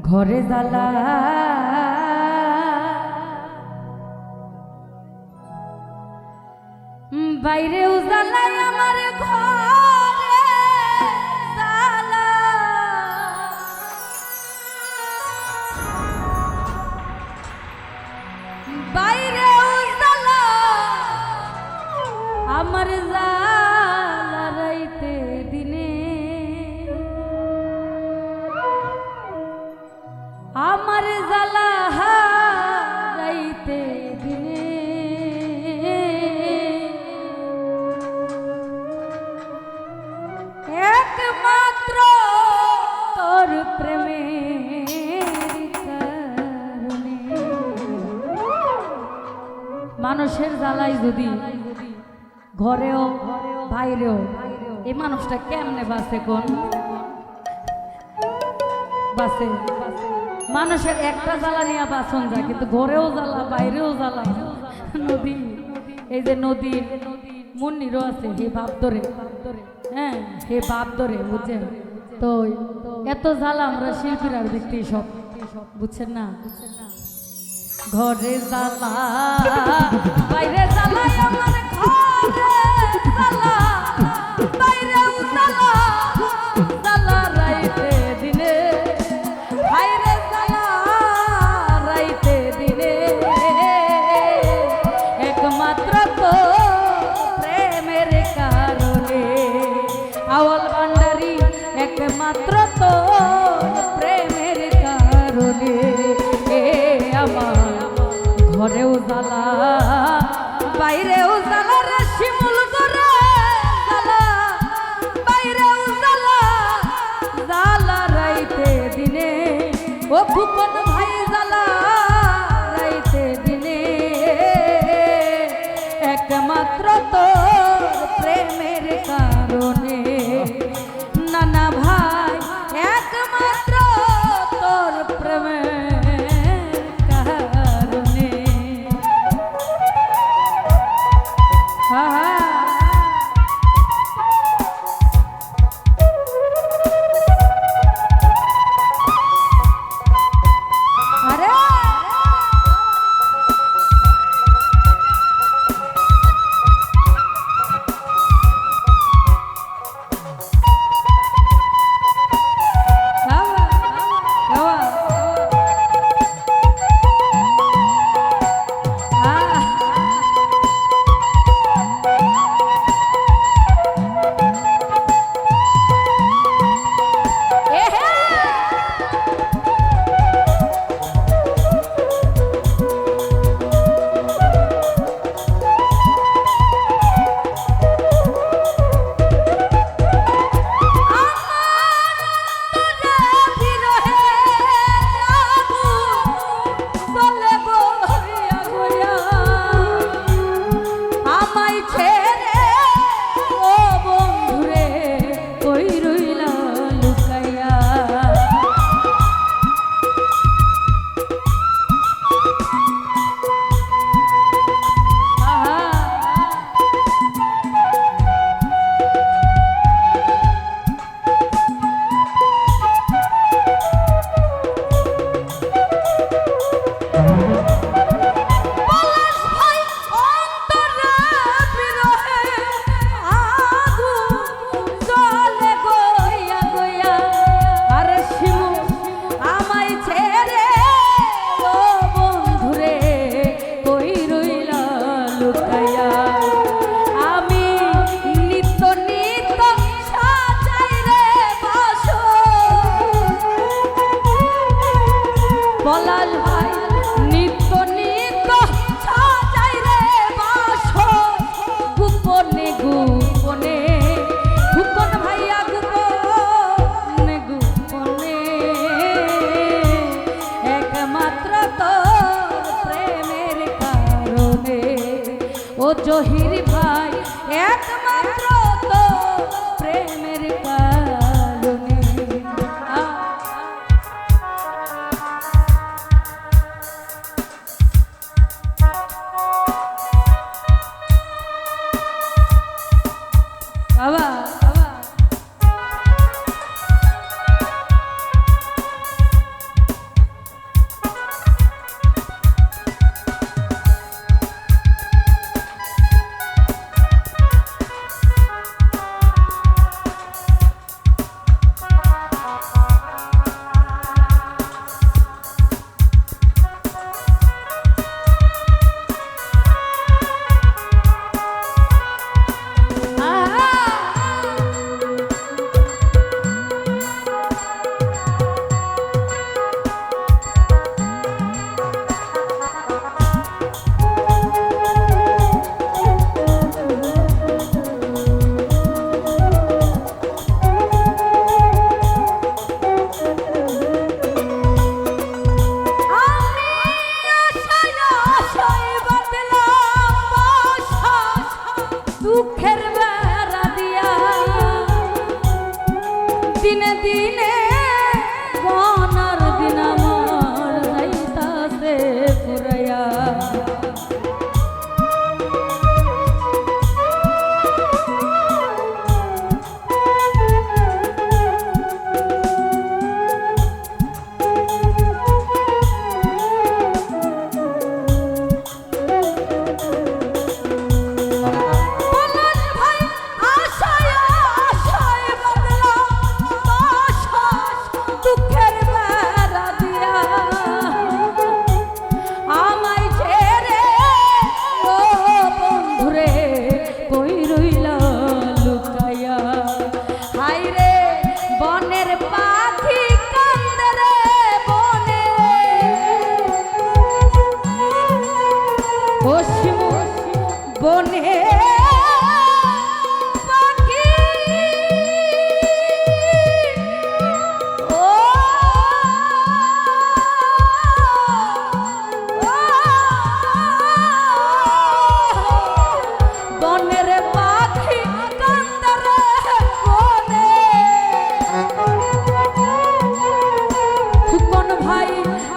ঘরে জ্বালা বাইরেও জ্বালাই আমার ঘরে জ্বালা বাইরেও জ্বালা আমার জ্বালা রাইতে দিনে আমার জ্বালা রাইতে দিনে একমাত্র তোর প্রেমের কারণে মানুষের জ্বালাই যদি ঘরেও বাইরেও এই মানুষটা কেমনে বাঁচে কোন বাঁচে মানুষের একটা জ্বালা নিয়ে বাঁচন যায় কিন্তু ঘরেও জ্বালা বাইরেও জ্বালা নদী এই যে নদীর মুন্নিরও আছে হে বাপ ধরে হ্যাঁ হে বাপ ধরে বুঝছেন তো এত জ্বালা আমরা শিল্পীরা দেখতে সব বুঝছেন না ঘরে জ্বালা বাইরে জ্বালা আমার ঘরে জ্বালা বাইরেও জ্বালা জ্বালা রাইতে দিনে বাইরে জ্বালা রাইতে দিনে একমাত্র তো প্রেমের কারণে আওয়াল ভান্ডারী একমাত্র তো প্রেমের কারণে আমার ঘরেও জ্বালা বাইরেও জ্বালা রে শিমুল করে জ্বালা বাইরেও জ্বালা জ্বালা রাইতে দিনে ও ফুকন ভাই জ্বালা রাইতে দিনে একমাত্র তোর প্রেমের কারণে নানা ভাই একমাত্র তোর প্রেমের কারণে আরে পলাশ ভাই নিত্য নিত্য সাজাই রে বাসো গোপনে গোপনে গোপন ভাইয়া গোপনে গোপনে একমাত্র তোর প্রেমের কারণে ও জহির ভাই একমাত্র তোর প্রেমের কারণে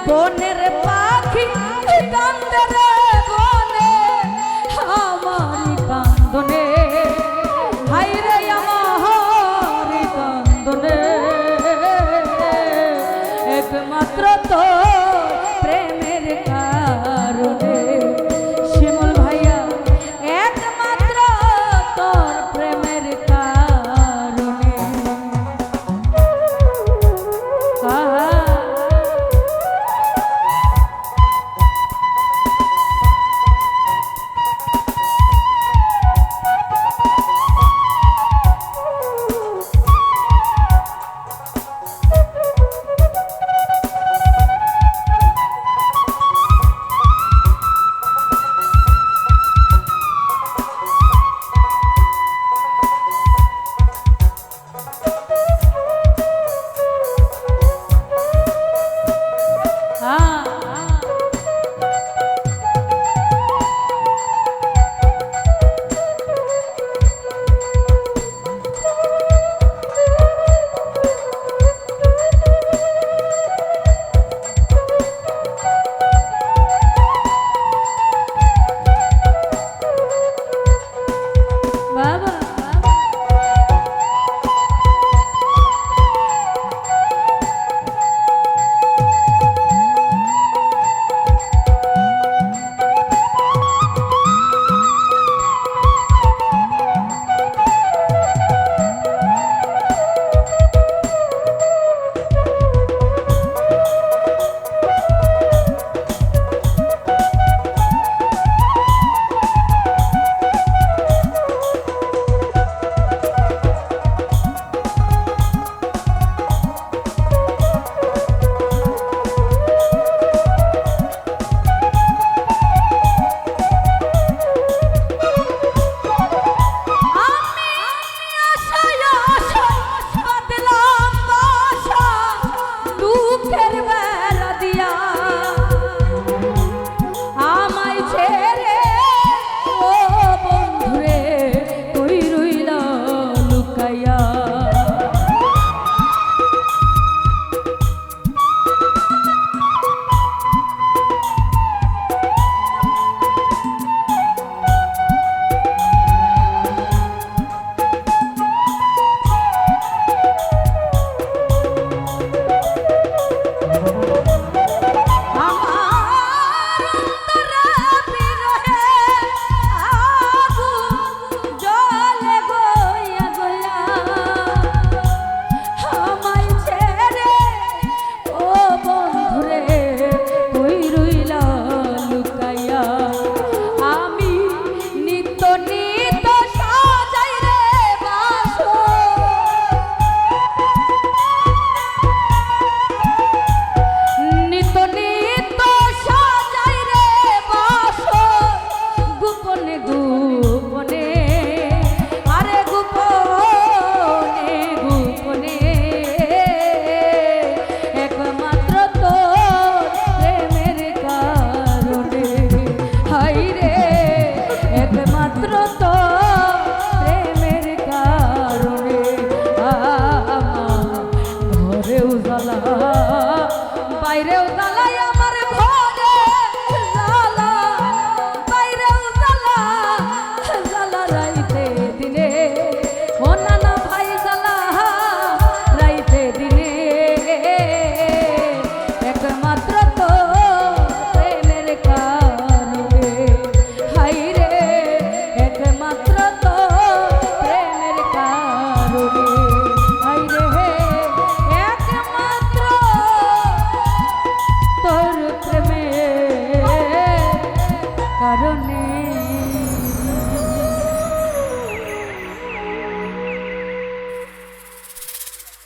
বনের পাখি কান্দে রে বনে আমারি কান্দনে হাই রে আমারি কান্দনে একমাত্র তো প্রেমের কারণে শিমুল ভাইয়া একমাত্র তোর প্রেমের কারণে বাইরেও জ্বালাই আমার ঘরে জ্বালা বাইরেও জ্বালা জ্বালা রাইতে দিনে ও নানা ভাই জ্বালা রাইতে দিনে একমাত্র তো প্রেমের কারণে হাই রে একমাত্র তো প্রেমের কারণে হাই রে একমাত্র তোর প্রেম